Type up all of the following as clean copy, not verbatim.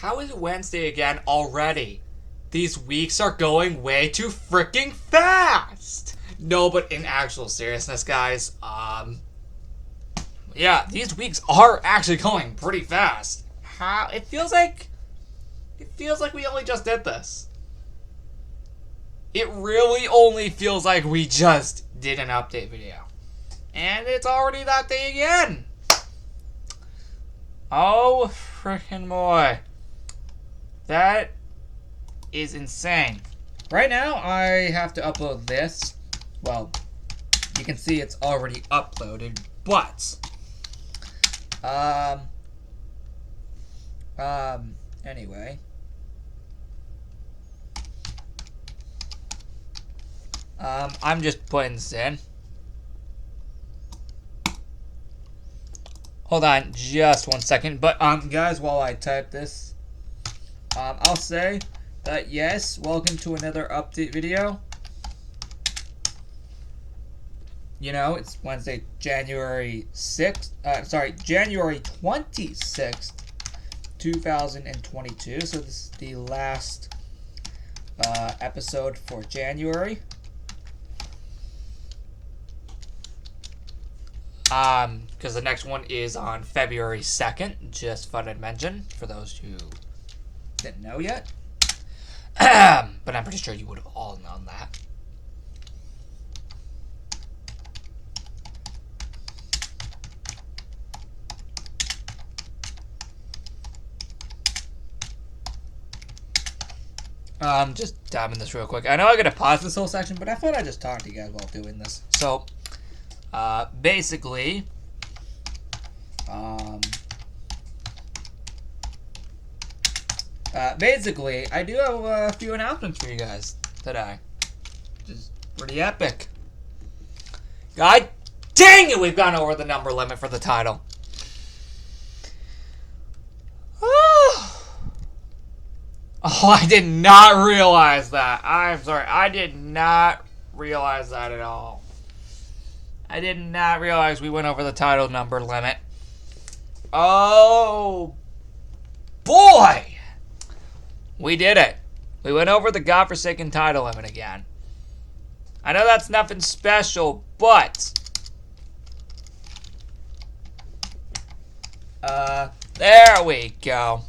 How is it Wednesday again already? These weeks are going way too freaking fast! No, but in actual seriousness, guys, yeah, these weeks are actually going pretty fast. It feels like we only just did this. It really only feels like we just did an update video. And it's already that day again. Oh, frickin' boy. That is insane. Right now, I have to upload this. Well, you can see it's already uploaded, but anyway. I'm just putting this in. Hold on just 1 second. But, guys, while I type this, I'll say that, yes, welcome to another update video. You know, it's Wednesday, January 26th, 2022. So this is the last episode for January. Because the next one is on February 2nd. Just thought I'd mention for those who didn't know yet. But I'm pretty sure you would have all known that. Just dabbing this real quick. I know I gotta pause this whole section, but I thought I'd just talk to you guys while doing this. So, basically, I do have a few announcements for you guys today. Which is pretty epic. God dang it, we've gone over the number limit for the title. Oh, I did not realize that. I'm sorry. I did not realize that at all. I did not realize we went over the title number limit. Oh, boy. We did it. We went over the godforsaken title limit again. I know that's nothing special, but there we go.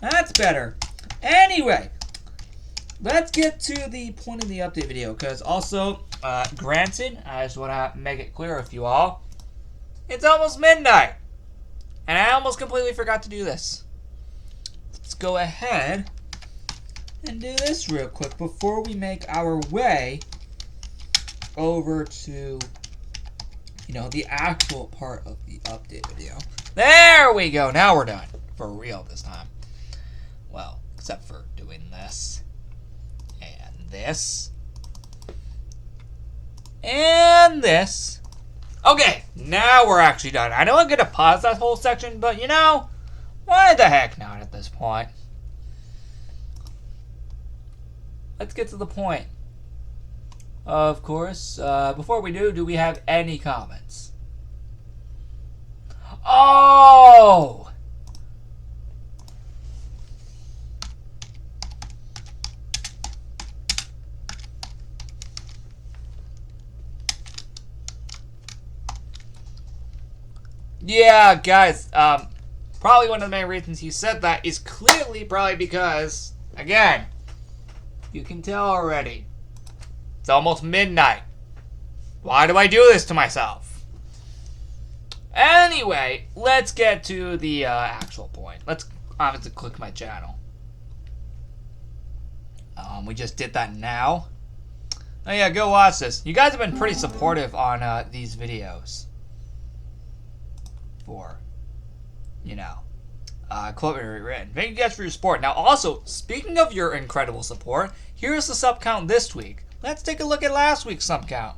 That's better. Anyway, let's get to the point of the update video, because also, granted, I just want to make it clear with you all, it's almost midnight, and I almost completely forgot to do this. Let's go ahead and do this real quick before we make our way over to, the actual part of the update video. There we go. Now we're done. For real this time. Well, except for doing this. And this. And this. Okay, now we're actually done. I know I'm going to pause that whole section, but why the heck not at this point? Let's get to the point. Of course, before we do we have any comments? Oh! Yeah, guys, probably one of the main reasons he said that is clearly probably because, again, you can tell already, it's almost midnight. Why do I do this to myself? Anyway, let's get to the actual point. Let's obviously click my channel. We just did that now. Oh yeah, go watch this. You guys have been pretty supportive on these videos. For, quote rewritten. Thank you guys for your support. Now, also, speaking of your incredible support, here's the sub count this week. Let's take a look at last week's sub count.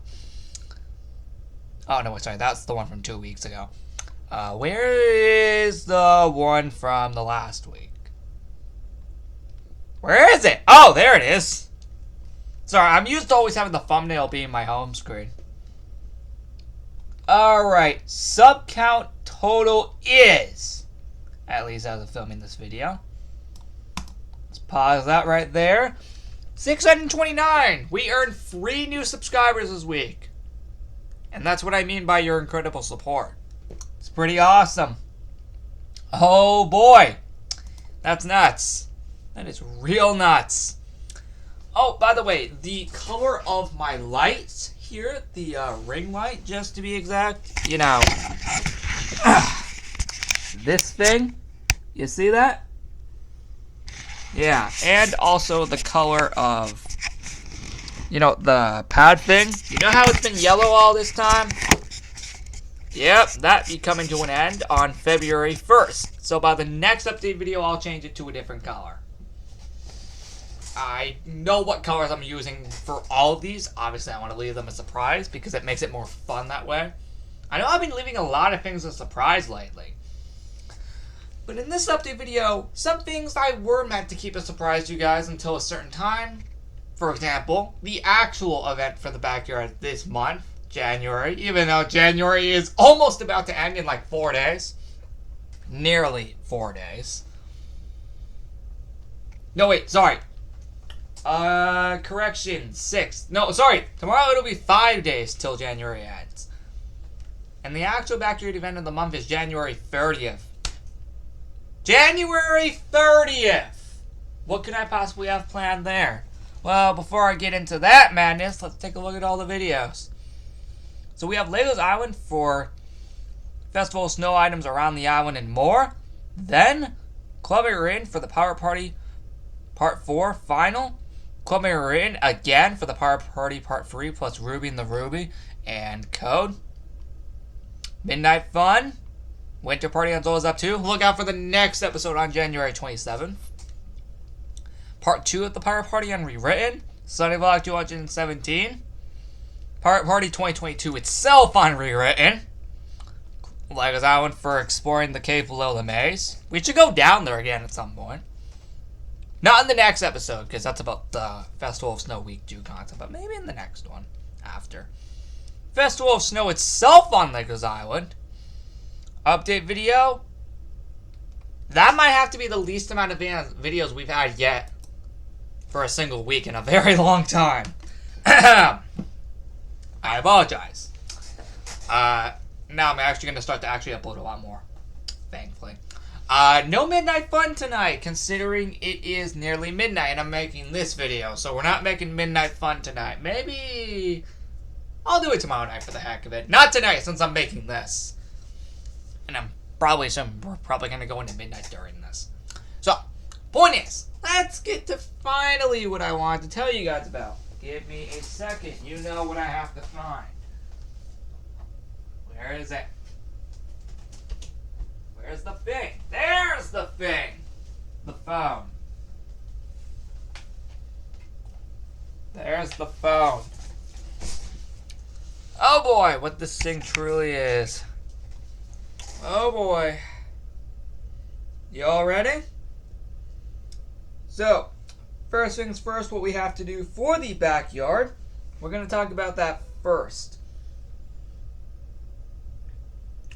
Oh, no, wait, sorry. That's the one from 2 weeks ago. Where is the one from the last week? Where is it? Oh, there it is. Sorry, I'm used to always having the thumbnail being my home screen. Alright, sub count total is, at least as of filming this video, Pause that right there. 629. We earned 3 new subscribers this week. And that's what I mean by your incredible support. It's pretty awesome. Oh boy. That's nuts. That is real nuts. Oh, by the way, the color of my lights here, the ring light, just to be exact, you know, this thing, you see that? Yeah, and also the color of, you know, the pad thing. You know how it's been yellow all this time? Yep, that be coming to an end on February 1st. So by the next update video, I'll change it to a different color. I know what colors I'm using for all of these. Obviously, I want to leave them a surprise because it makes it more fun that way. I know I've been leaving a lot of things a surprise lately. But in this update video, some things I were meant to keep a surprise to you guys until a certain time. For example, the actual event for the backyard this month, January, even though January is almost about to end in like 4 days. Nearly 4 days. No, wait, sorry. Correction, 6. No, sorry. Tomorrow it'll be 5 days till January ends. And the actual backyard event of the month is January 30th. January 30th! What could I possibly have planned there? Well, before I get into that madness, let's take a look at all the videos. So we have Lego's Island for Festival of Snow items around the island and more. Then, Club Inn for the Power Party Part 4 final. Club Inn again for the Power Party Part 3 plus Ruby and the Ruby and Code. Midnight Fun. Winter Party on Zola's Up 2. Look out for the next episode on January 27th. Part 2 of the Power Party on Rewritten. Sunny Vlog 217. Power Party 2022 itself on Rewritten. Lego's Island for exploring the cave below the maze. We should go down there again at some point. Not in the next episode, because that's about the Festival of Snow Week 2 content, but maybe in the next one after. Festival of Snow itself on Lego's Island. Update video. That might have to be the least amount of videos we've had yet for a single week in a very long time. I apologize. Now I'm actually going to start to actually upload a lot more, thankfully. No Midnight Fun tonight, considering it is nearly midnight and I'm making this video. So we're not making Midnight Fun tonight. Maybe I'll do it tomorrow night for the heck of it. Not tonight, since I'm making this. And I'm probably we're probably going to go into midnight during this. So, point is, let's get to finally what I wanted to tell you guys about. Give me a second. You know what I have to find. Where is it? Where's the thing? There's the thing! The phone. There's the phone. Oh boy, what this thing truly is. Oh boy. You all ready? So, first things first, what we have to do for the backyard. We're going to talk about that first.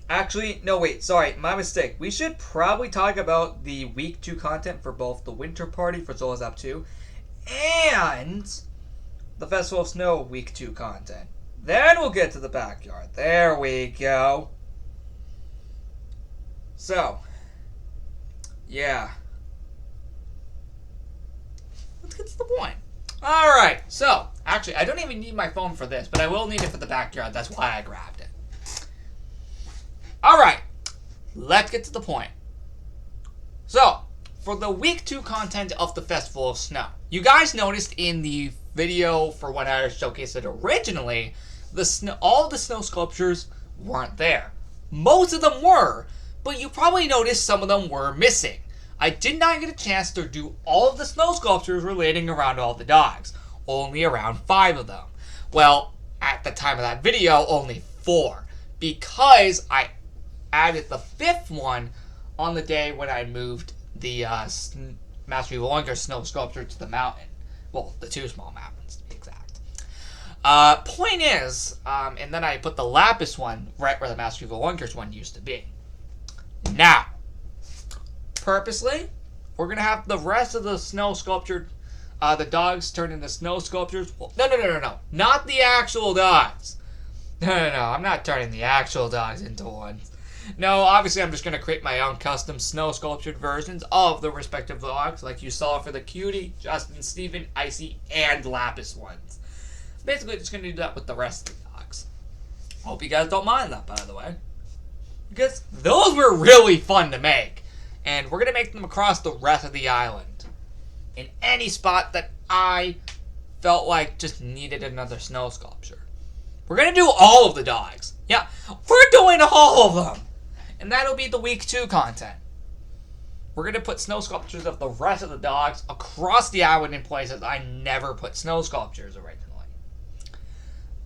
Actually, no wait, sorry, my mistake. We should probably talk about the week 2 content for both the Winter Party for Zola's Up 2 and the Festival of Snow week 2 content. Then we'll get to the backyard. There we go. So, yeah. Let's get to the point. Alright, so, actually, I don't even need my phone for this, but I will need it for the backyard. That's why I grabbed it. Alright, let's get to the point. So, for the week 2 content of the Festival of Snow, you guys noticed in the video for when I showcased it originally, all the snow sculptures weren't there. Most of them were, but you probably noticed some of them were missing. I did not get a chance to do all of the snow sculptures relating around all the dogs. Only around 5 of them. Well, at the time of that video, only 4. Because I added the 5th one on the day when I moved the Master of Longer snow sculpture to the mountain. Well, the 2 small mountains, to be exact. Point is, and then I put the Lapis one right where the Master of Longer one used to be. Now, purposely, we're going to have the rest of the snow sculpture, the dogs turn into snow sculptures. Well, no. Not the actual dogs. No. I'm not turning the actual dogs into ones. No, obviously I'm just going to create my own custom snow sculptured versions of the respective dogs, like you saw for the Cutie, Justin, Steven, Icy, and Lapis ones. Basically just going to do that with the rest of the dogs. Hope you guys don't mind that, by the way. Because those were really fun to make. And we're going to make them across the rest of the island. In any spot that I felt like just needed another snow sculpture. We're going to do all of the dogs. Yeah, we're doing all of them. And that'll be the week 2 content. We're going to put snow sculptures of the rest of the dogs across the island in places I never put snow sculptures originally.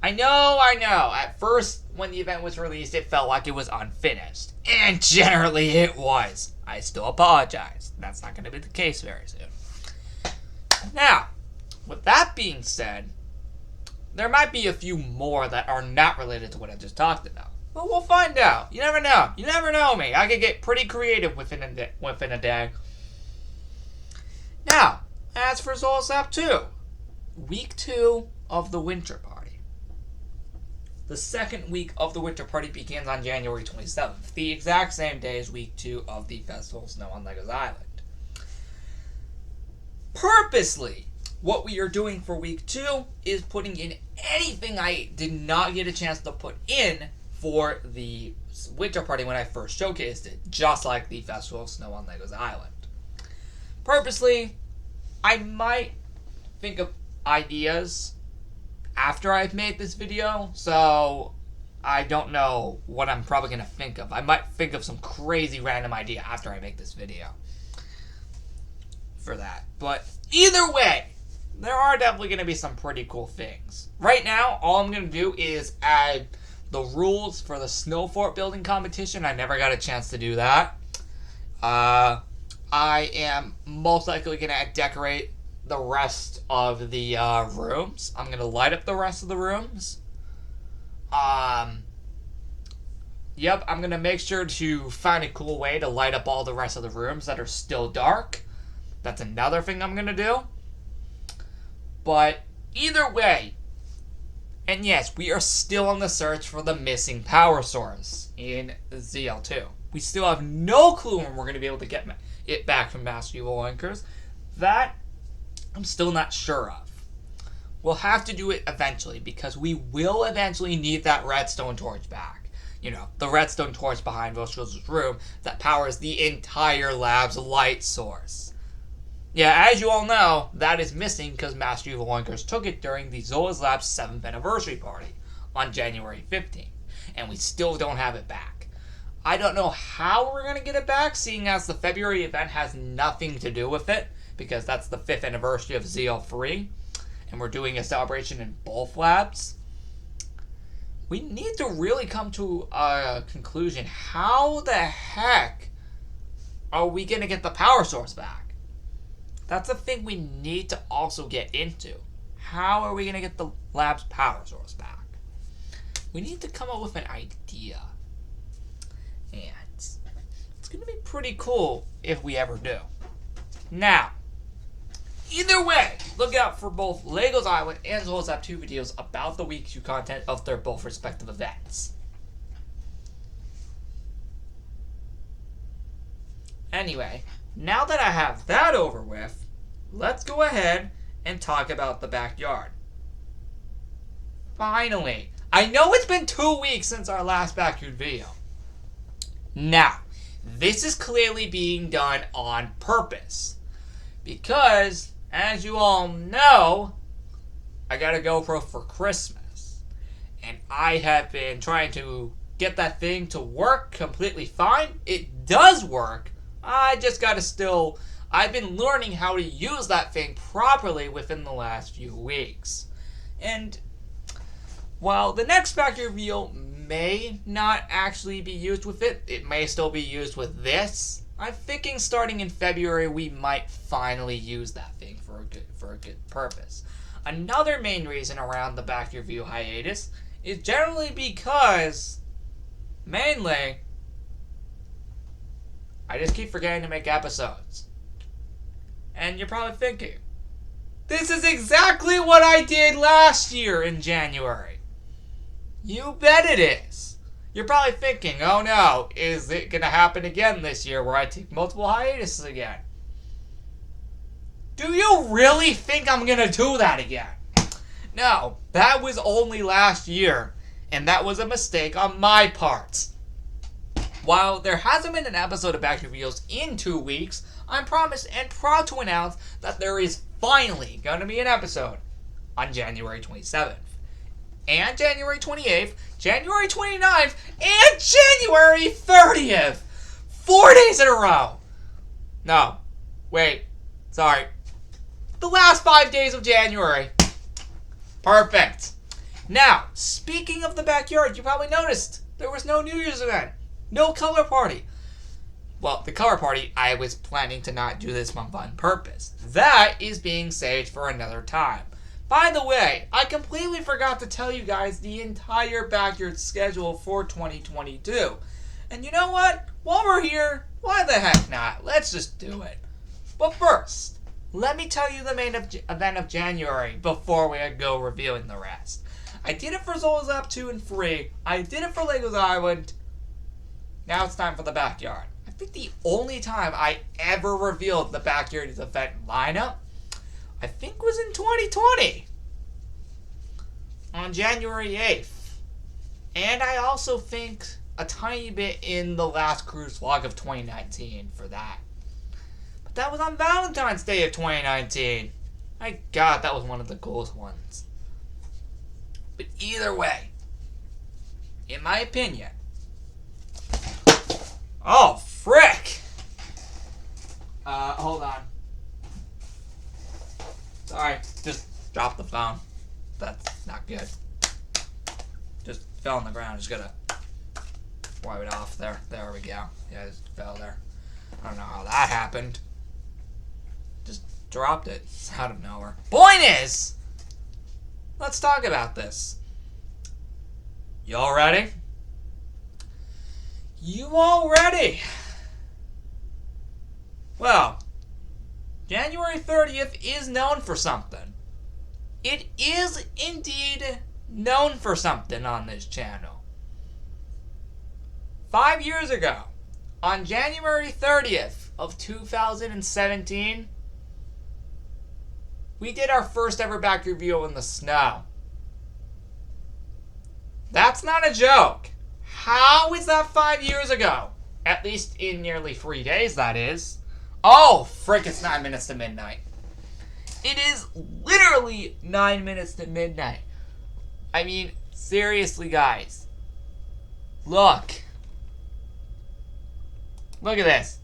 I know. At first, when the event was released, it felt like it was unfinished. And generally it was. I still apologize. That's not going to be the case very soon. Now, with that being said, there might be a few more that are not related to what I just talked about. But we'll find out. You never know. You never know me. I could get pretty creative within a day. Now, as for Zolzap 2, week 2 of the winter party. The second week of the winter party begins on January 27th, the exact same day as week 2 of the Festival of Snow on Legos Island. Purposely, what we are doing for week 2 is putting in anything I did not get a chance to put in for the winter party when I first showcased it, just like the Festival of Snow on Legos Island. Purposely, I might think of ideas after I've made this video, so I don't know what I'm probably going to think of. I might think of some crazy random idea after I make this video for that. But either way, there are definitely going to be some pretty cool things. Right now, all I'm going to do is add the rules for the snow fort building competition. I never got a chance to do that. I am most likely going to decorate the rest of the rooms. I'm going to light up the rest of the rooms. Yep, I'm going to make sure to find a cool way to light up all the rest of the rooms that are still dark. That's another thing I'm going to do. But either way, and yes, we are still on the search for the missing power source in ZL2. We still have no clue when we're going to be able to get it back from Master Evil Anchors. That I'm still not sure of. We'll have to do it eventually because we will eventually need that redstone torch back. You know, the redstone torch behind Vostroz's room that powers the entire lab's light source. Yeah, as you all know, that is missing because Master Evil Anchors took it during the Zola's Lab's 7th anniversary party on January 15th, and we still don't have it back. I don't know how we're going to get it back, seeing as the February event has nothing to do with it, because that's the 5th anniversary of ZL3, and we're doing a celebration in both labs. We need to really come to a conclusion. How the heck are we going to get the power source back? That's a thing we need to also get into. How are we going to get the lab's power source back? We need to come up with an idea. And it's going to be pretty cool if we ever do. Now, either way, look out for both Legos Island and Zolzap 2 videos about the week 2 content of their both respective events. Anyway, now that I have that over with, let's go ahead and talk about the backyard. Finally, I know it's been 2 weeks since our last backyard video. Now, this is clearly being done on purpose. Because, as you all know, I got a GoPro for Christmas. And I have been trying to get that thing to work completely fine. It does work. I just gotta I've been learning how to use that thing properly within the last few weeks. And while the next backyard video may not actually be used with it, it may still be used with this. I'm thinking starting in February we might finally use that thing for a good purpose. Another main reason around the backyard video hiatus is generally because, mainly, I just keep forgetting to make episodes. And you're probably thinking, this is exactly what I did last year in January. You bet it is. You're probably thinking, oh no, is it going to happen again this year where I take multiple hiatuses again? Do you really think I'm going to do that again? No, that was only last year, and that was a mistake on my part. While there hasn't been an episode of Back Reveals in 2 weeks, I'm promised and proud to announce that there is finally going to be an episode on January 27th, and January 28th, January 29th, and January 30th! 4 days in a row! No, wait, sorry. The last 5 days of January. Perfect. Now, speaking of the backyard, you probably noticed there was no New Year's event. No color party. Well, the color party, I was planning to not do this month on purpose. That is being saved for another time. By the way, I completely forgot to tell you guys the entire backyard schedule for 2022. And you know what? While we're here, why the heck not? Let's just do it. But first, let me tell you the main event of January before we go revealing the rest. I did it for Zola's Lab 2 and 3. I did it for Lego's Island. Now it's time for the backyard. I think the only time I ever revealed the backyard event lineup, I think was in 2020. On January 8th. And I also think a tiny bit in the last cruise vlog of 2019 for that. But that was on Valentine's Day of 2019. My God, that was one of the coolest ones. But either way, in my opinion, oh, frick! Hold on. Sorry, just dropped the phone. That's not good. Just fell on the ground. Just gotta wipe it off there. There we go. Yeah, it just fell there. I don't know how that happened. Just dropped it out of nowhere. Point is, let's talk about this. Y'all ready? You all ready? Well, January 30th is known for something. It is indeed known for something on this channel. 5 years ago, on January 30th of 2017, we did our first ever back review in the snow. That's not a joke. How is that 5 years ago? At least in nearly 3 days, that is. Oh, frick, it's 9 minutes to midnight. It is literally 9 minutes to midnight. I mean, seriously, guys. Look. Look at this.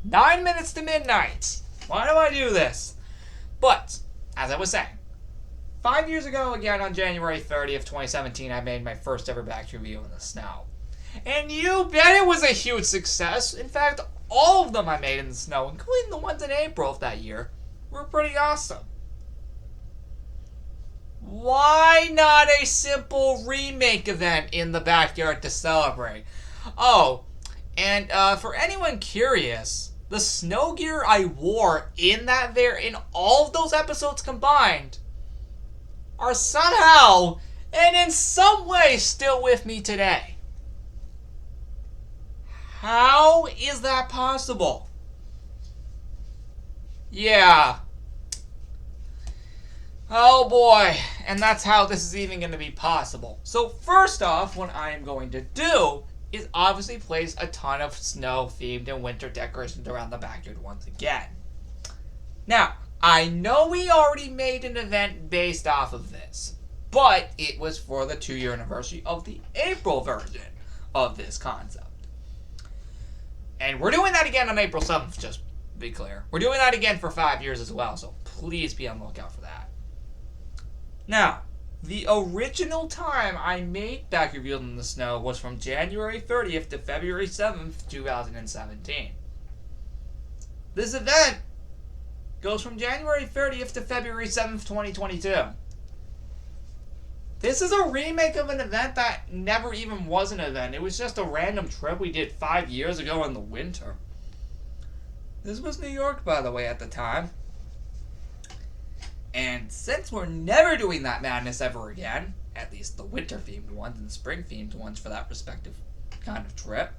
9 minutes to midnight. Why do I do this? But, as I was saying, 5 years ago, again, on January 30th, 2017, I made my first ever back review in the snow. And you bet it was a huge success. In fact, all of them I made in the snow, including the ones in April of that year, were pretty awesome. Why not a simple remake event in the backyard to celebrate? Oh, and for anyone curious, the snow gear I wore in all of those episodes combined are somehow and in some way still with me today. How is that possible? Yeah. Oh boy, and that's how this is even going to be possible. So first off, what I am going to do is obviously place a ton of snow-themed and winter decorations around the backyard once again. Now, I know we already made an event based off of this, but it was for the 2-year anniversary of the April version of this concept. And we're doing that again on April 7th, just to be clear. We're doing that again for 5 years as well, so please be on the lookout for that. Now, the original time I made Back Revealed in the Snow was from January 30th to February 7th, 2017. This event goes from January 30th to February 7th, 2022. This is a remake of an event that never even was an event. It was just a random trip we did 5 years ago in the winter. This was New York, by the way, at the time. And since we're never doing that madness ever again, at least the winter-themed ones and spring-themed ones for that respective kind of trip,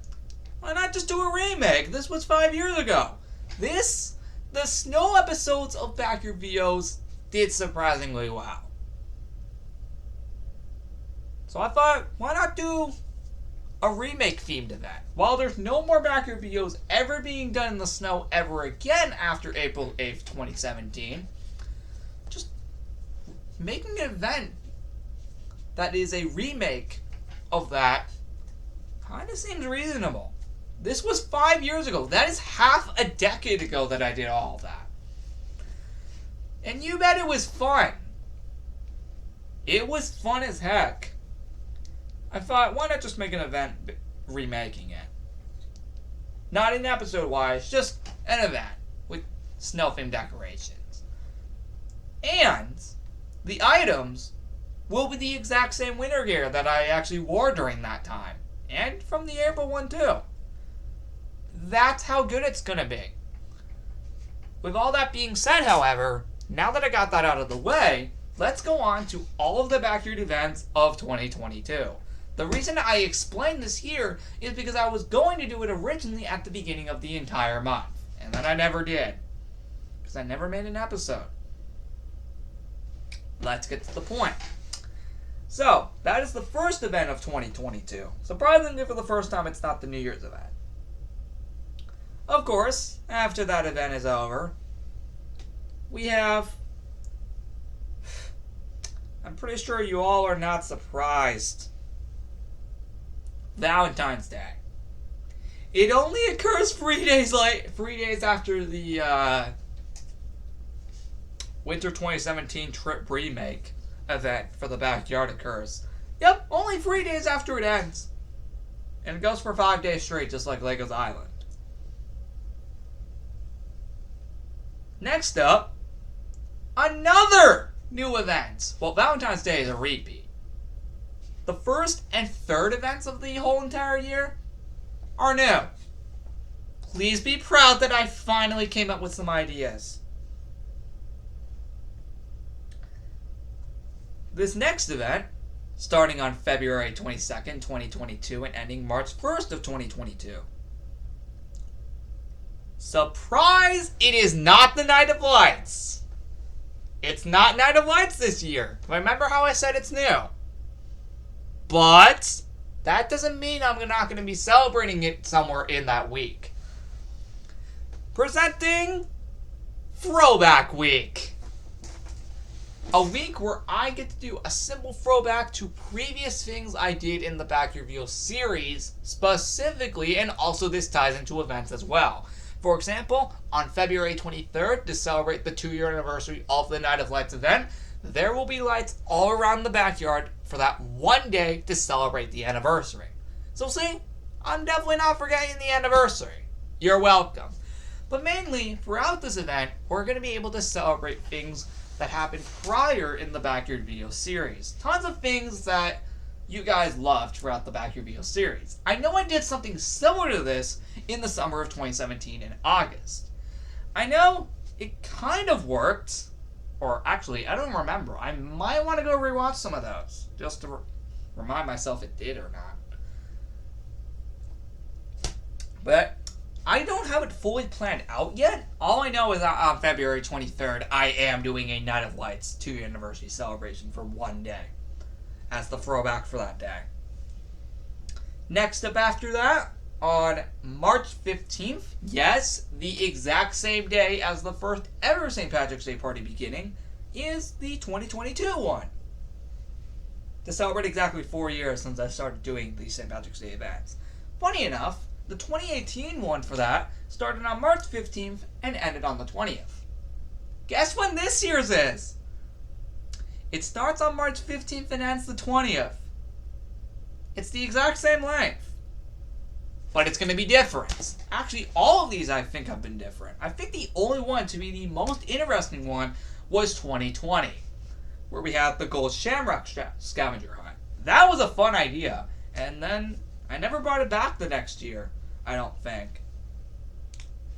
why not just do a remake? This was 5 years ago. The snow episodes of Backyard VOs did surprisingly well. So I thought, why not do a remake-themed event? While there's no more Backyard VOs ever being done in the snow ever again after April 8th, 2017, just making an event that is a remake of that kind of seems reasonable. This was 5 years ago. That is half a decade ago that I did all of that. And you bet it was fun. It was fun as heck. I thought, why not just make an event remaking it? Not in episode-wise, just an event with snow-themed decorations. And the items will be the exact same winter gear that I actually wore during that time. And from the April one, too. That's how good it's going to be. With all that being said, however, now that I got that out of the way, let's go on to all of the Backyard events of 2022. The reason I explained this here is because I was going to do it originally at the beginning of the entire month. And then I never did. Because I never made an episode. Let's get to the point. So, that is the first event of 2022. Surprisingly, for the first time, it's not the New Year's event. Of course, after that event is over, we have... I'm pretty sure you all are not surprised. Valentine's Day. It only occurs 3 days after the Winter 2017 Trip Remake event for the Backyard occurs. Yep, only 3 days after it ends. And it goes for 5 days straight, just like Lego's Island. Next up, another new event. Well, Valentine's Day is a repeat. The first and third events of the whole entire year are new. Please be proud that I finally came up with some ideas. This next event, starting on February 22nd, 2022 and ending March 1st of 2022. Surprise! It is not the Night of Lights. It's not Night of Lights this year. Remember how I said it's new? But that doesn't mean I'm not going to be celebrating it somewhere in that week. Presenting Throwback Week. A week where I get to do a simple throwback to previous things I did in the Backyard VO series, specifically, and also this ties into events as well. For example, on February 23rd, to celebrate the 2-year anniversary of the Night of Lights event, there will be lights all around the backyard for that one day to celebrate the anniversary. So see, I'm definitely not forgetting the anniversary. You're welcome. But mainly, throughout this event, we're going to be able to celebrate things that happened prior in the Backyard VO series. Tons of things that you guys loved throughout the Backyard VO series. I know I did something similar to this in the summer of 2017 in August. I know it kind of worked, or actually, I don't remember. I might want to go rewatch some of those, just to remind myself it did or not. But I don't have it fully planned out yet. All I know is that on February 23rd, I am doing a Night of Lights 2-year anniversary celebration for one day as the throwback for that day. Next up after that, on March 15th, yes, the exact same day as the first ever St. Patrick's Day party beginning, is the 2022 one. To celebrate exactly 4 years since I started doing these St. Patrick's Day events. Funny enough, the 2018 one for that started on March 15th and ended on the 20th. Guess when this year's is? It starts on March 15th and ends the 20th. It's the exact same length. But it's going to be different. Actually, all of these I think have been different. I think the only one to be the most interesting one was 2020, where we had the Gold Shamrock Scavenger Hunt. That was a fun idea, and then I never brought it back the next year, I don't think.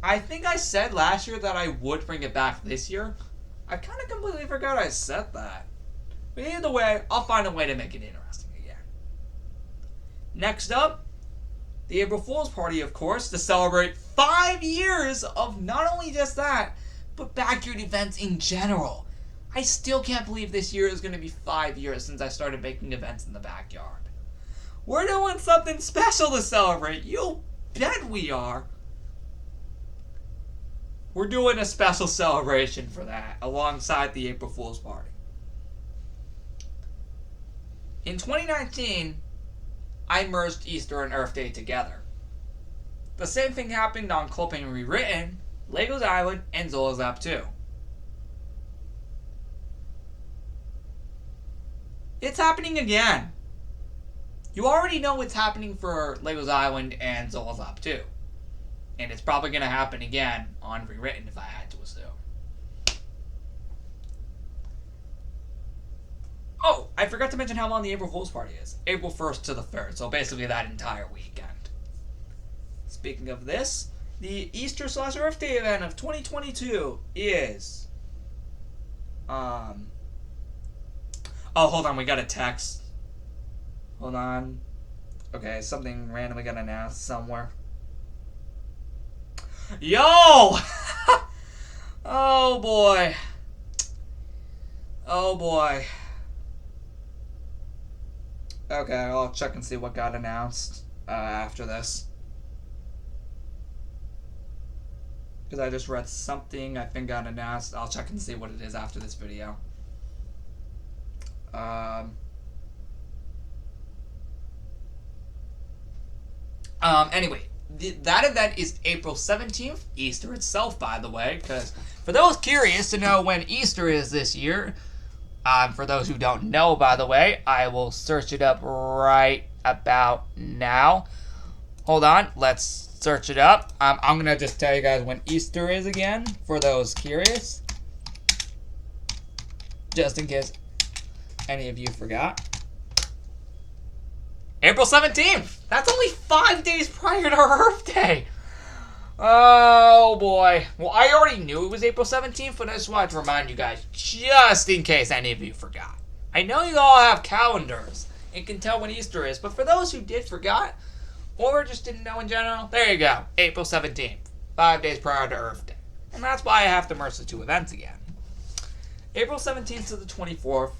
I think I said last year that I would bring it back this year, I kind of completely forgot I said that. But either way, I'll find a way to make it interesting again. Next up, the April Fool's Party, of course, to celebrate 5 years of not only just that, but backyard events in general. I still can't believe this year is going to be 5 years since I started making events in the backyard. We're doing something special to celebrate. You bet we are. We're doing a special celebration for that alongside the April Fool's Party. In 2019, I merged Easter and Earth Day together. The same thing happened on Clipping Rewritten, Legos Island, and Zola's Lab 2. It's happening again. You already know what's happening for Legos Island and Zola's Lab 2. And it's probably going to happen again on Rewritten if I had to assume. Oh, I forgot to mention how long the April Fool's Party is. April 1st to the 3rd, so basically that entire weekend. Speaking of this, the Easter/Earth Day event of 2022 is... Oh, hold on, we got a text. Hold on. Okay, something randomly got announced somewhere. Yo! Oh boy. Oh boy. Okay, I'll check and see what got announced after this. Because I just read something I think got announced. I'll check and see what it is after this video. Anyway, that event is April 17th, Easter itself, by the way, because for those curious to know when Easter is this year, for those who don't know, by the way, I will search it up right about now. Hold on, let's search it up. I'm going to just tell you guys when Easter is again, for those curious, just in case any of you forgot. April 17th! That's only 5 days prior to Earth Day! Oh boy. Well, I already knew it was April 17th, but I just wanted to remind you guys, just in case any of you forgot. I know you all have calendars and can tell when Easter is, but for those who did forgot, or just didn't know in general, there you go. April 17th. 5 days prior to Earth Day. And that's why I have to merge the two events again. April 17th to the 24th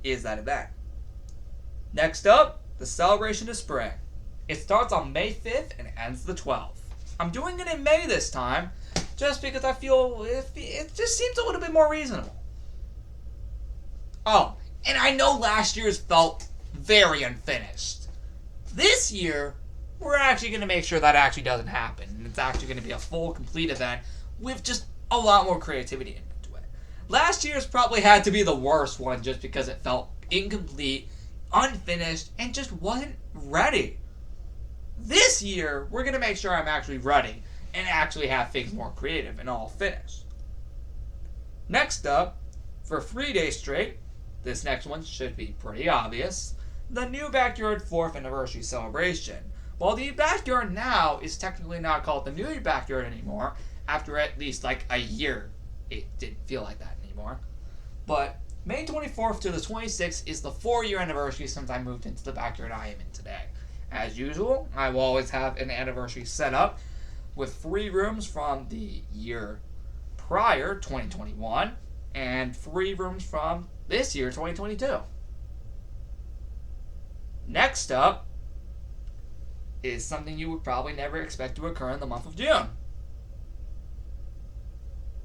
is that event. Next up, the Celebration of Spring. It starts on May 5th and ends the 12th. I'm doing it in May this time, just because I feel it just seems a little bit more reasonable. Oh, and I know last year's felt very unfinished. This year, we're actually going to make sure that actually doesn't happen. And it's actually going to be a full, complete event with just a lot more creativity into it. Last year's probably had to be the worst one just because it felt incomplete, unfinished, and just wasn't ready. This year, we're going to make sure I'm actually ready and actually have things more creative and all finished. Next up, for 3 days straight, this next one should be pretty obvious, the new Backyard 4th Anniversary Celebration. While the Backyard now is technically not called the new Backyard anymore, after at least like a year, it didn't feel like that anymore. But May 24th to the 26th is the 4-year anniversary since I moved into the backyard I am in today. As usual, I will always have an anniversary set up with 3 rooms from the year prior, 2021, and 3 rooms from this year, 2022. Next up is something you would probably never expect to occur in the month of June.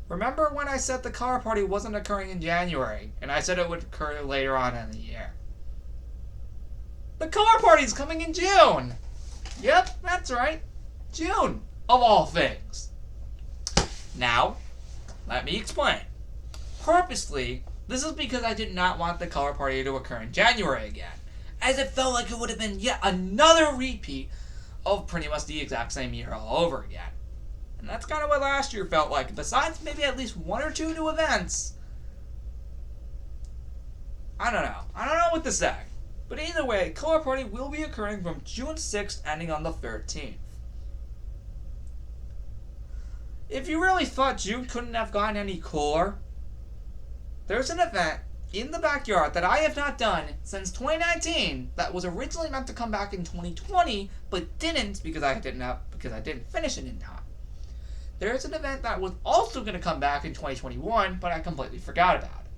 Remember when I said the color party wasn't occurring in January, and I said it would occur later on in the year? The color party's coming in June! Yep, that's right. June, of all things. Now, let me explain. Purposely, this is because I did not want the color party to occur in January again, as it felt like it would have been yet another repeat of pretty much the exact same year all over again. And that's kind of what last year felt like. Besides maybe at least 1 or 2 new events, I don't know what to say. But either way, Color Party will be occurring from June 6th, ending on the 13th. If you really thought June couldn't have gotten any cooler, There's an event in the backyard that I have not done since 2019 that was originally meant to come back in 2020 but didn't because I didn't finish it in time. There's an event that was also going to come back in 2021 but I completely forgot about it.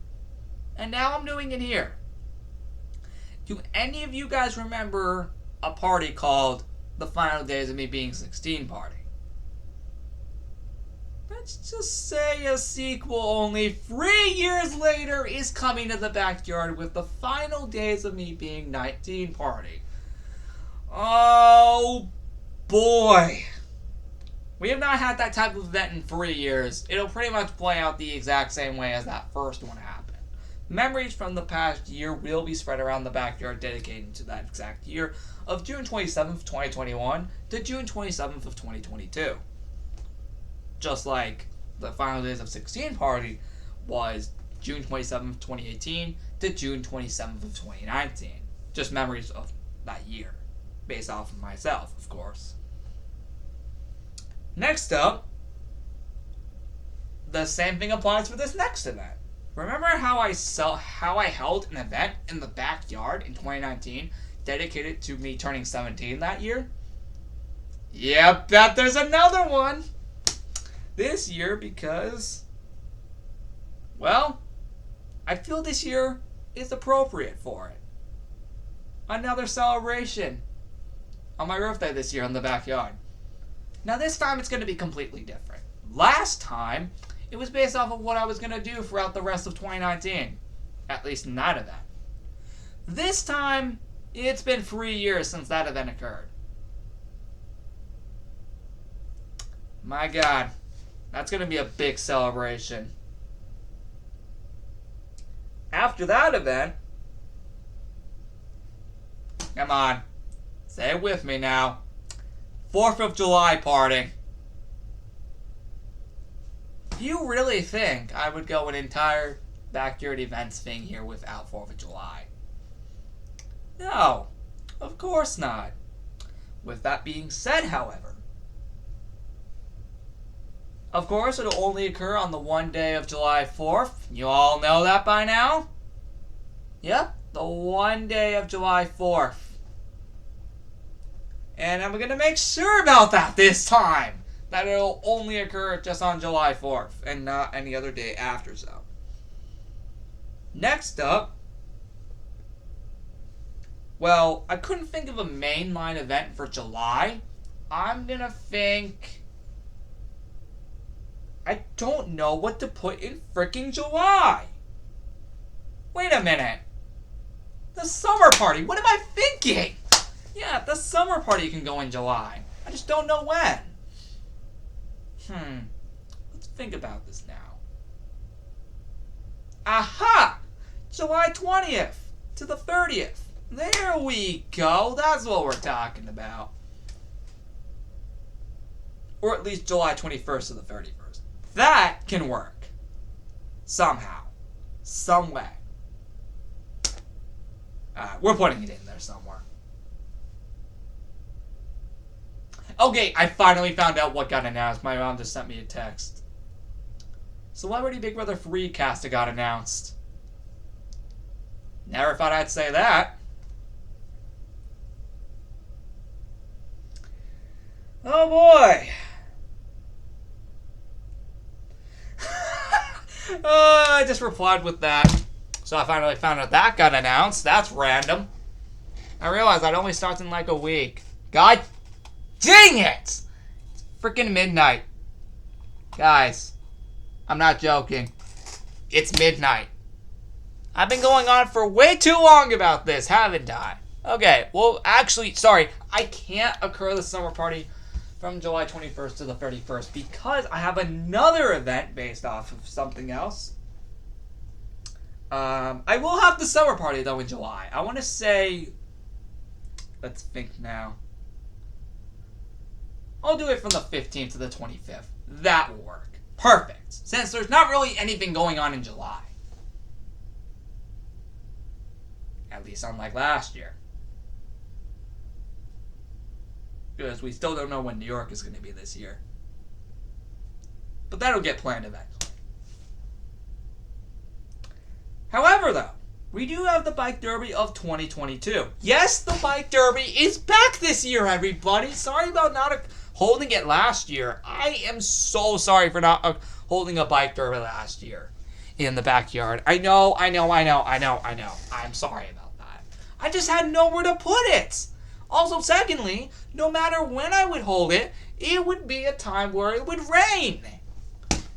And now I'm doing it here. Do any of you guys remember a party called The Final Days of Me Being 16 Party? Let's just say a sequel only 3 years later is coming to the backyard with The Final Days of Me Being 19 Party. Oh boy. We have not had that type of event in 3 years. It'll pretty much play out the exact same way as that first one happened. Memories from the past year will be spread around the backyard dedicated to that exact year of June 27th, 2021 to June 27th of 2022. Just like the Final Days of 16 Party was June 27th, 2018 to June 27th of 2019. Just memories of that year, based off of myself, of course. Next up, the same thing applies for this next event. Remember how I held an event in the backyard in 2019 dedicated to me turning 17 that year? Yeah, bet there's another one this year because, well, I feel this year is appropriate for it. Another celebration on my birthday this year in the backyard. Now this time it's going to be completely different. Last time, it was based off of what I was going to do throughout the rest of 2019. At least in that event. This time, it's been 3 years since that event occurred. My God. That's going to be a big celebration. After that event, come on, say it with me now. 4th of July party. Do you really think I would go an entire backyard events thing here without 4th of July? No, of course not. With that being said, however, of course it'll only occur on the one day of July 4th. You all know that by now? Yep, the one day of July 4th. And I'm going to make sure about that this time. That it'll only occur just on July 4th and not any other day after so. Next up, well, I couldn't think of a mainline event for July. I'm going to think, I don't know what to put in freaking July. Wait a minute. The summer party. What am I thinking? Yeah, the summer party can go in July. I just don't know when. Let's think about this now. Aha! July 20th to the 30th. There we go. That's what we're talking about. Or at least July 21st to the 31st. That can work. Somehow. Some way. We're putting it in there somewhere. Okay, I finally found out what got announced. My mom just sent me a text. Celebrity Big Brother 3 cast got announced. Never thought I'd say that. Oh boy. I just replied with that. So I finally found out that got announced. That's random. I realized that only starts in like a week. God dang it! It's freaking midnight. Guys, I'm not joking. It's midnight. I've been going on for way too long about this, haven't I? Okay, well, actually, sorry. I can't occur the summer party from July 21st to the 31st because I have another event based off of something else. I will have the summer party, though, in July. I want to say... Let's think now. I'll do it from the 15th to the 25th. That will work. Perfect. Since there's not really anything going on in July. At least unlike last year. Because we still don't know when New York is going to be this year. But that'll get planned eventually. However, though, we do have the Bike Derby of 2022. Yes, the Bike Derby is back this year, everybody. Sorry about not holding it last year. I am so sorry for not holding a Bike Derby last year in the backyard. I know. I'm sorry about that. I just had nowhere to put it. Also, secondly, no matter when I would hold it, it would be a time where it would rain.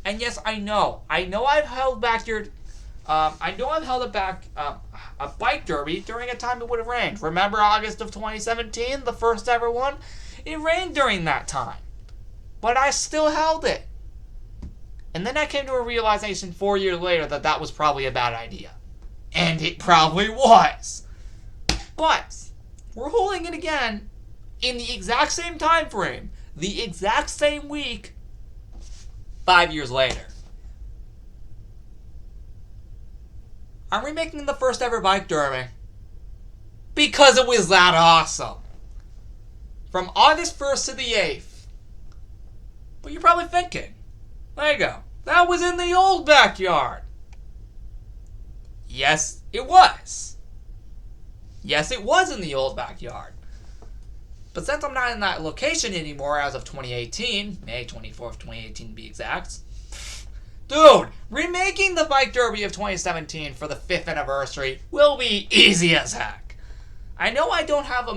And yes, I know I've held backyard. I've held a bike derby during a time it would have rained. Remember August of 2017, the first ever one? It rained during that time. But I still held it. And then I came to a realization 4 years later that that was probably a bad idea. And it probably was. But we're holding it again in the exact same time frame, the exact same week, 5 years later. I'm remaking the first ever bike derby because it was that awesome. From August 1st to the 8th. But you're probably thinking, there you go, that was in the old backyard. Yes, it was. Yes, it was in the old backyard. But since I'm not in that location anymore as of 2018, May 24th, 2018 to be exact, dude, remaking the Bike Derby of 2017 for the 5th anniversary will be easy as heck. I know I don't have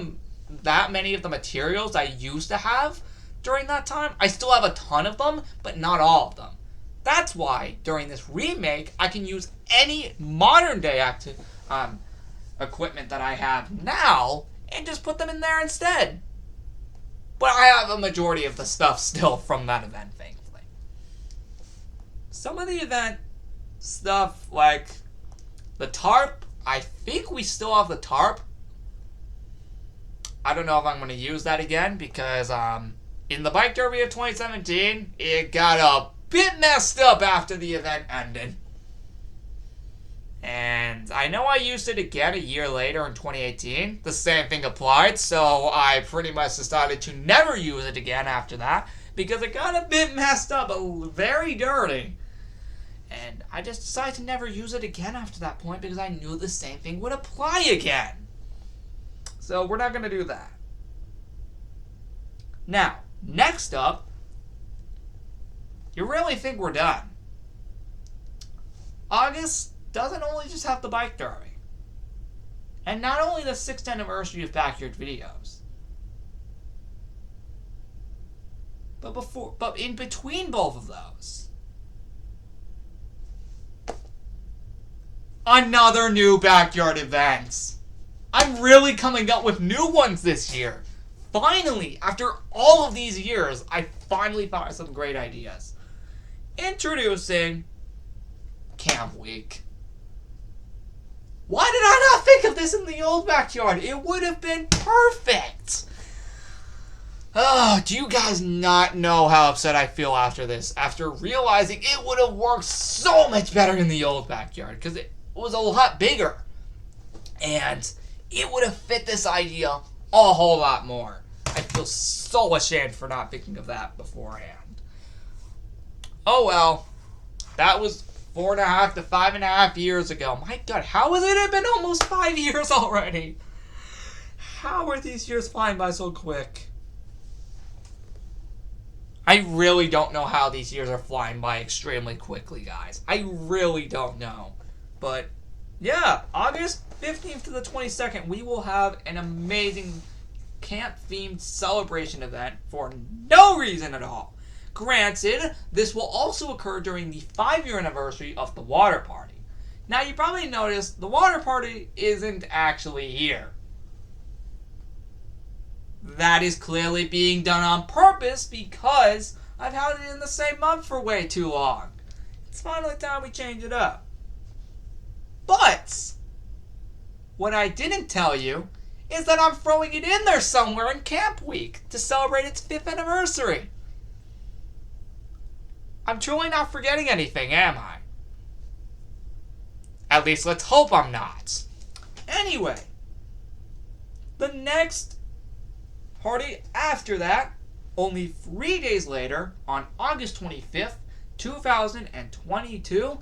that many of the materials I used to have during that time. I still have a ton of them, but not all of them. That's why, during this remake, I can use any modern day equipment that I have now and just put them in there instead. But I have a majority of the stuff still from that event, thankfully. Some of the event stuff, like the tarp, I think we still have the tarp. I don't know if I'm going to use that again because in the Bike Derby of 2017, it got a bit messed up after the event ended. And I know I used it again a year later in 2018. The same thing applied, so I pretty much decided to never use it again after that because it got a bit messed up, very dirty. And I just decided to never use it again after that point because I knew the same thing would apply again. So we're not going to do that. Now, next up, you really think we're done. August doesn't only just have the Bike Derby. And not only the 6th anniversary of Backyard Videos. But in between both of those, another new backyard event. I'm really coming up with new ones this year. Finally, after all of these years, I finally found some great ideas. Introducing Camp Week. Why did I not think of this in the old backyard? It would have been perfect. Oh, do you guys not know how upset I feel after this? After realizing it would have worked so much better in the old backyard. Because it was a lot bigger. And it would have fit this idea a whole lot more. I feel so ashamed for not thinking of that beforehand. Oh well. That was 4.5 to 5.5 years ago. My God, how has it been almost 5 years already? How are these years flying by so quick? I really don't know how these years are flying by extremely quickly, guys. I really don't know. But, yeah, August 15th to the 22nd, we will have an amazing camp-themed celebration event for no reason at all. Granted, this will also occur during the 5-year anniversary of the water party. Now, you probably noticed the water party isn't actually here. That is clearly being done on purpose because I've had it in the same month for way too long. It's finally time we change it up. But what I didn't tell you is that I'm throwing it in there somewhere in Camp Week to celebrate its 5th anniversary. I'm truly not forgetting anything, am I? At least let's hope I'm not. Anyway, the next party after that, only 3 days later, on August 25th, 2022,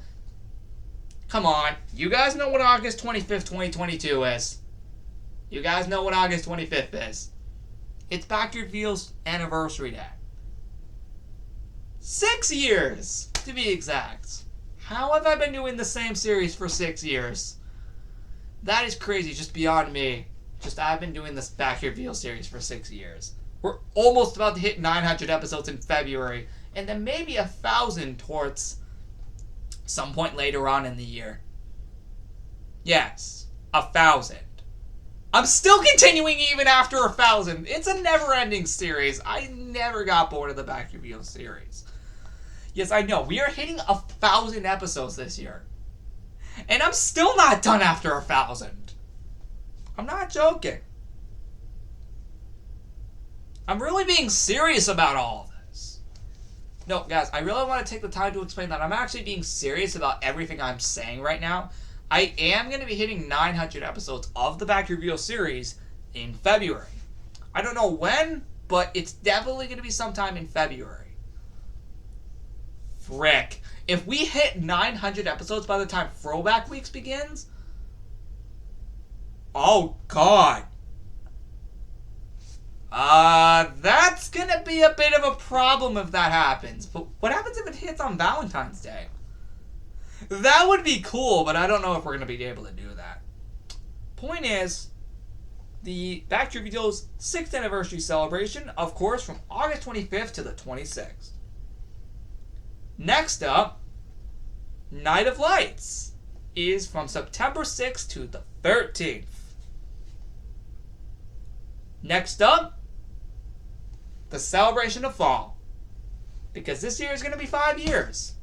Come on. You guys know what August 25th, 2022 is. You guys know what August 25th is. It's Backyard Veal's anniversary day. 6 years, to be exact. How have I been doing the same series for 6 years? That is crazy, just beyond me. I've been doing this Backyard Veal series for 6 years. We're almost about to hit 900 episodes in February, and then maybe 1,000 towards some point later on in the year. Yes, 1,000. I'm still continuing even after 1,000. It's a never-ending series. I never got bored of the Backyard Veal series. Yes, I know. We are hitting 1,000 episodes this year. And I'm still not done after 1,000. I'm not joking. I'm really being serious about all of this. No, guys, I really want to take the time to explain that I'm actually being serious about everything I'm saying right now. I am going to be hitting 900 episodes of the Backyard Veal series in February. I don't know when, but it's definitely going to be sometime in February. Frick. If we hit 900 episodes by the time Throwback Weeks begins, oh God. That's gonna be a bit of a problem if that happens. But what happens if it hits on Valentine's Day? That would be cool, but I don't know if we're gonna be able to do that. Point is, the Backyard Veal's 6th anniversary celebration, of course, from August 25th to the 26th. Next up, Night of Lights is from September 6th to the 13th. Next up, the Celebration of Fall. Because this year is going to be 5 years.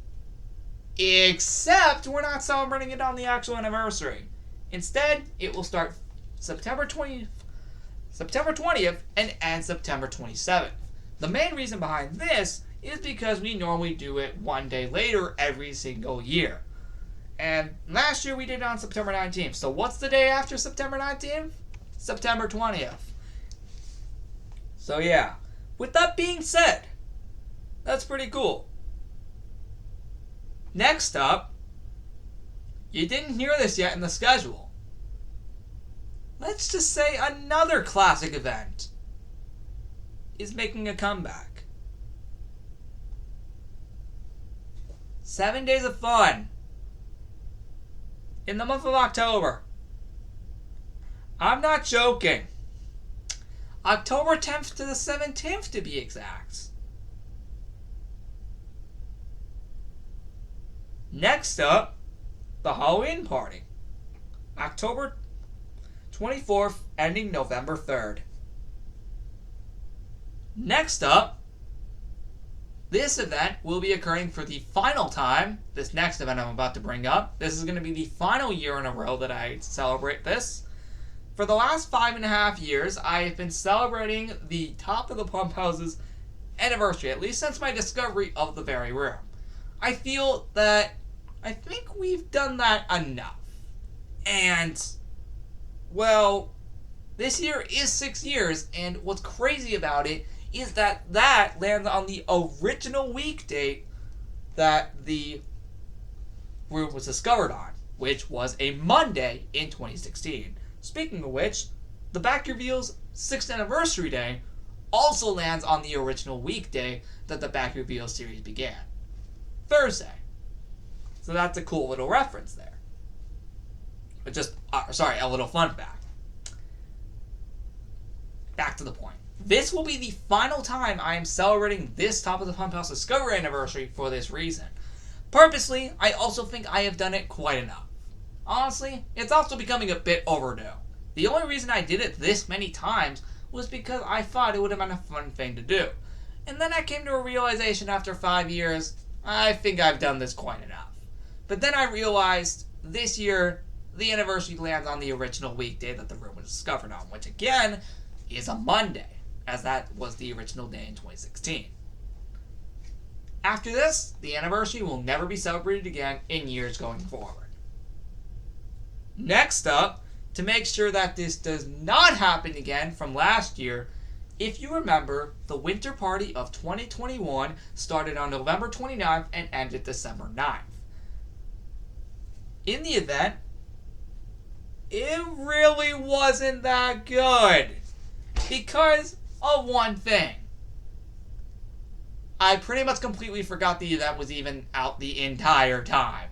Except we're not celebrating it on the actual anniversary. Instead, it will start September 20th and end September 27th. The main reason behind this is because we normally do it one day later every single year. And last year we did it on September 19th. So what's the day after September 19th? September 20th. So yeah, with that being said, that's pretty cool. Next up, you didn't hear this yet in the schedule. Let's just say another classic event is making a comeback. 7 Days of Fun in the month of October. I'm not joking. October 10th to the 17th to be exact. Next up, the Halloween party. October 24th, ending November 3rd. Next up, this event will be occurring for the final time. This next event I'm about to bring up. This is going to be the final year in a row that I celebrate this. For the last 5.5 years, I have been celebrating the Top of the Pump House's anniversary, at least since my discovery of the very room. I feel that I think we've done that enough. And, well, this year is 6 years, and what's crazy about it is that lands on the original week date that the room was discovered on, which was a Monday in 2016. Speaking of which, the Backyard Veal's 6th anniversary day also lands on the original weekday that the Backyard Veal series began. Thursday. So that's a cool little reference there. But just, a little fun fact. Back to the point. This will be the final time I am celebrating this Top of the Pump House Discovery anniversary for this reason. Purposely, I also think I have done it quite enough. Honestly, it's also becoming a bit overdue. The only reason I did it this many times was because I thought it would have been a fun thing to do. And then I came to a realization after 5 years, I think I've done this quite enough. But then I realized this year, the anniversary lands on the original weekday that the room was discovered on, which again, is a Monday, as that was the original day in 2016. After this, the anniversary will never be celebrated again in years going forward. Next up, to make sure that this does not happen again from last year, if you remember, the winter party of 2021 started on November 29th and ended December 9th. in the event, it really wasn't that good. Because of one thing. I pretty much completely forgot the event was even out the entire time.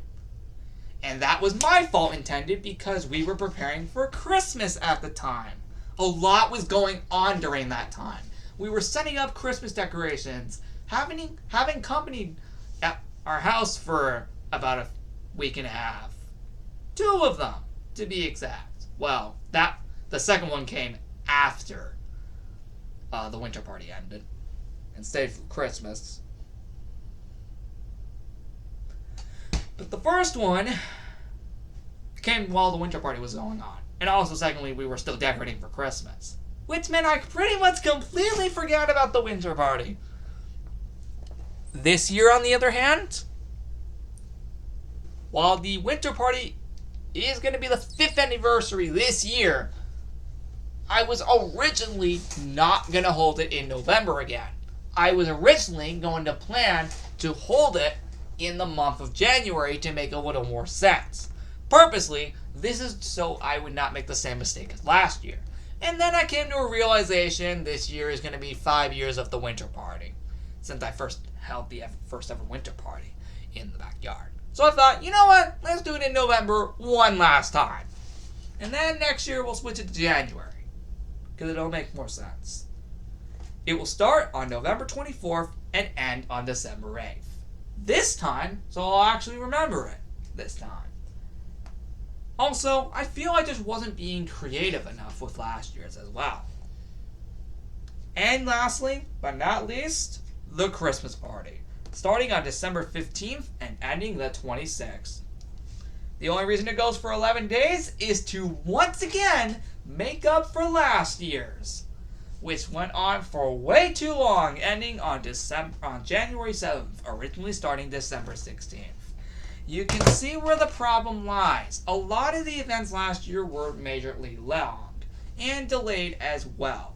And that was my fault intended because we were preparing for Christmas at the time. A lot was going on during that time. We were setting up Christmas decorations, having company at our house for about a week and a half. 2 of them, to be exact. Well, the second one came after the winter party ended and stayed for Christmas. But the first one came while the winter party was going on. And also, secondly, we were still decorating for Christmas. Which meant I pretty much completely forgot about the winter party. This year, on the other hand, while the winter party is going to be the 5th anniversary this year, I was originally not going to hold it in November again. I was originally going to plan to hold it in the month of January to make a little more sense. Purposely, this is so I would not make the same mistake as last year. And then I came to a realization this year is going to be 5 years of the winter party, since I first held the first ever winter party in the backyard. So I thought, you know what, let's do it in November one last time. And then next year we'll switch it to January, because it'll make more sense. It will start on November 24th and end on December 8th. This time, so I'll actually remember it this time. Also, I feel I just wasn't being creative enough with last year's as well. And lastly, but not least, the Christmas party, starting on December 15th and ending the 26th. The only reason it goes for 11 days is to once again make up for last year's, which went on for way too long, ending on January 7th, originally starting December 16th. You can see where the problem lies. A lot of the events last year were majorly long and delayed as well.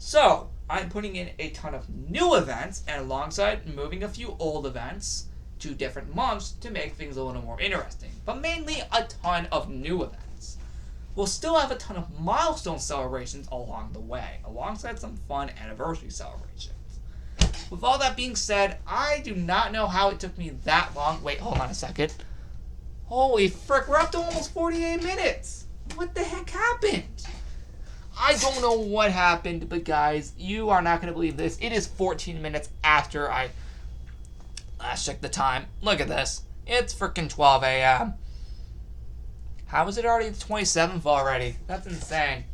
So, I'm putting in a ton of new events and alongside moving a few old events to different months to make things a little more interesting, but mainly a ton of new events. We'll still have a ton of milestone celebrations along the way, alongside some fun anniversary celebrations. With all that being said, I do not know how it took me that long. Wait, hold on a second. Holy frick, we're up to almost 48 minutes. What the heck happened? I don't know what happened, but guys, you are not going to believe this. It is 14 minutes after I last checked the time. Look at this. It's freaking 12 a.m. How is it already the 27th already? That's insane.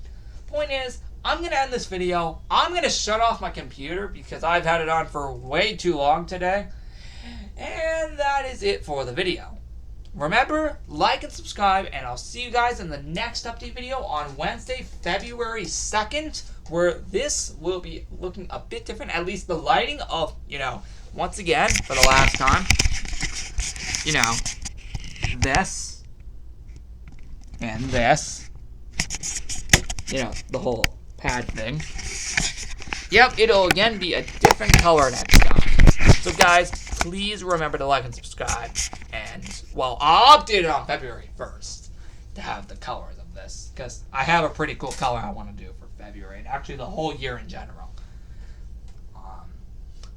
Point is, I'm going to end this video. I'm going to shut off my computer because I've had it on for way too long today. And that is it for the video. Remember, like and subscribe, and I'll see you guys in the next update video on Wednesday, February 2nd, where this will be looking a bit different. At least the lighting of, once again, for the last time, this and this, the whole pad thing. Yep, it'll again be a different color next time. So guys, please remember to like and subscribe. And, I'll update it on February 1st to have the colors of this, because I have a pretty cool color I want to do for February, and actually the whole year in general.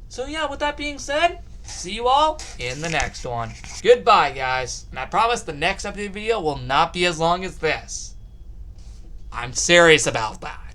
So yeah, with that being said, see you all in the next one. Goodbye, guys. And I promise the next update video will not be as long as this. I'm serious about that.